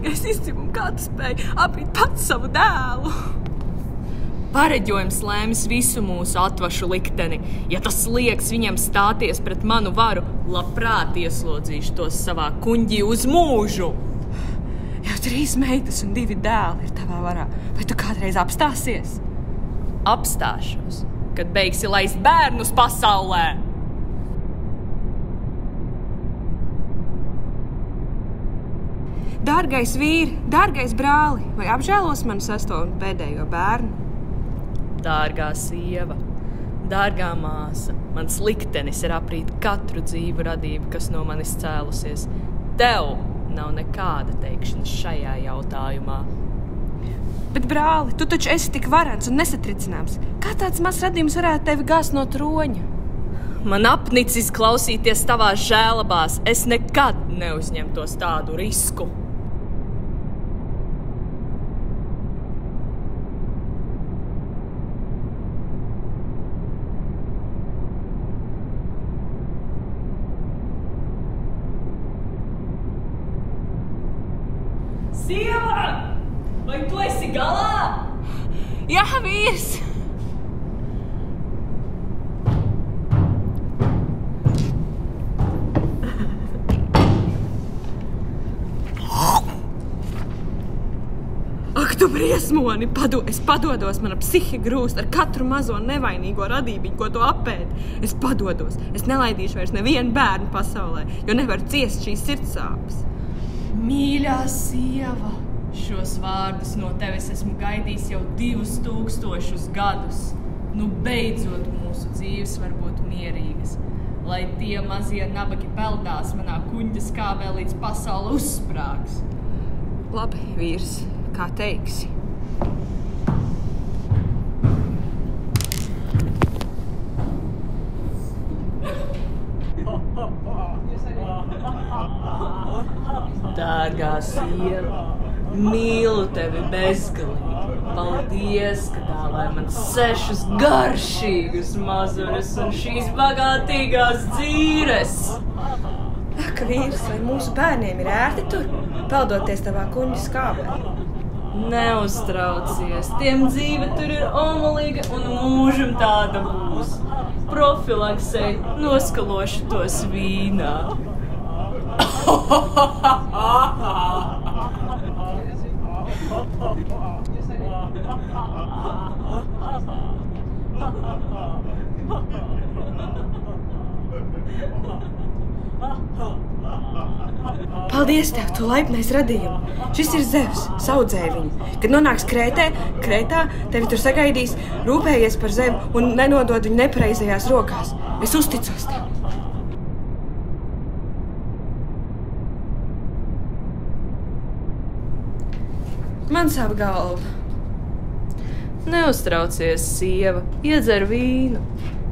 vienīgais izcimums, kā tu spēji apīt pats savu dēlu. Pareģojums lēmis visu mūsu atvašu likteni. Ja tas liekas viņam stāties pret manu varu, labprāt ieslodzīšu tos savā kuņģī uz mūžu. Jau 3 meitas un 2 dēli ir tavā varā. Vai tu kādreiz apstāsies? Apstāšos, kad beigsi laist bērnus pasaulē. Dārgais vīri, dārgais brāli, vai apžēlos manu 6. un pēdējo bērnu? Dārgā sieva, dārgā māsa, mans liktenis ir aprīt katru dzīvu radību, kas no manis cēlusies. Tev nav nekāda teikšana šajā jautājumā. Bet, brāli, tu taču esi tik varens un nesatricināms. Kā tāds mazs radījums varētu tevi gāzt no troņa? Man apnicis klausīties tavās žēlabās. Es nekad neuzņemtos tādu risku. Sieva! Vai tu esi galā? Jā, vīrs! Ak, tu briesmoni! Es padodos, mana psihe grūst ar katru mazo nevainīgo radībiņu, ko tu apēdi. Es padodos. Es nelaidīšu vairs nevienu bērnu pasaulē, jo nevaru ciest šīs sirdsāpes. Mīļā sieva, šos vārdus no tevis esmu gaidījis jau 2000 gadus. Nu beidzot mūsu dzīves var būt mierīgas, lai tie mazie nabagi peldās manā kuņģa skābē līdz pasaule uzsprāgs. Labi, vīrs, kā teiksi. Dārgā sieva, mīlu tevi bezgalīgi. Paldies, ka dāvāji man 6 garšīgus mazuļus un šīs bagātīgās dzīres. Ak, vīrs, vai mūsu bērniem ir ērti tur, peldoties tavā kuņģa skābē? Neuztraucies, tiem dzīve tur ir omulīga un mūžam tāda būs. Profilaksei noskalošu tos vīnā. Paldies tev, tu laipnais radījumi. Šis ir Zevs, saudzēja viņu. Kad nonāks Krētā, tevi tur sagaidīs, rūpējies par Zevu un nenodod viņu nepareizajās rokās. Es uzticos tev. Man sāp galva. Neuztraucies, sieva, iedzer vīnu,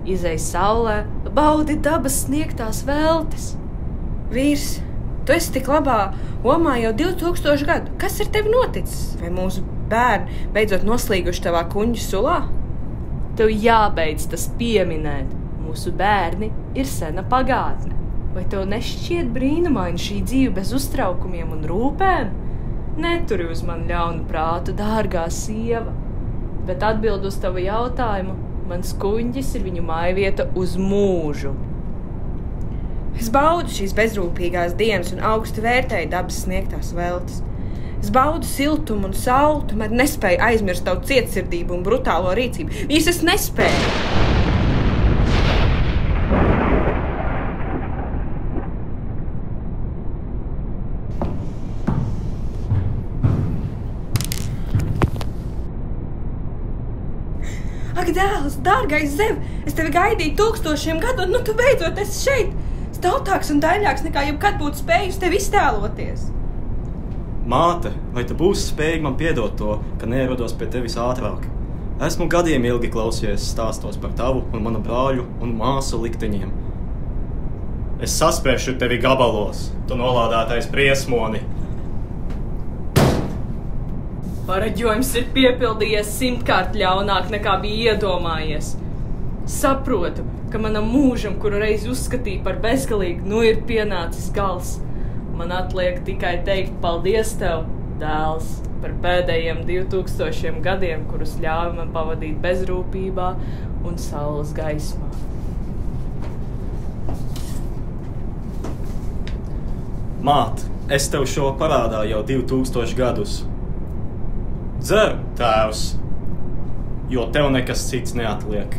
izej saulē, baudi dabas sniegtās veltes. Vīrs, tu esi tik labā omā jau 2000 gadu. Kas ar tevi noticis? Vai mūsu bērni beidzot noslīguši tavā kuņģa sulā? Tev jābeidz tas pieminēt. Mūsu bērni ir sena pagātne. Vai tev nešķiet brīnumaini šī dzīve bez uztraukumiem un rūpēm? Neturi uz mani ļaunu prātu, dārgā sieva, bet atbild uz tavu jautājumu, mans kuņģis ir viņu mājvieta uz mūžu. Es baudu šīs bezrūpīgās dienas un augstu vērtēju dabas sniegtās veltes. Es baudu siltumu un sauli, tomēr nespēju aizmirst tavu cietsirdību un brutālo rīcību. Vīrs, es nespēju! Ak, dēls, dārgais Zev, es tevi gaidīju 1000 gadu, un nu tu beidzot esi šeit. Staltāks un daļāks nekā jebkad būtu spējis tevi iztēloties. Māte, vai tu būsi spējīga man piedot to, ka neierodos pie tevis ātrāk? Esmu gadiem ilgi klausījies stāstos par tavu un manu brāļu un māsu likteņiem. Es saspriešu tevi gabalos, tu nolādētais briesmoni. Pareģojums ir piepildījies 100-kārt ļaunāk nekā bija iedomājies. Saprotu, ka manam mūžam, kuru reiz uzskatīju par bezgalīgu, nu ir pienācis gals. Man atliek tikai teikt paldies tev Dēls par pēdējiem 2000 gadiem, kurus ļāva man pavadīt bezrūpībā un saules gaismā. Māt, es tev šo parādā jau 2000 gadus. Dzer, tēvs, jo tev nekas cits neatliek.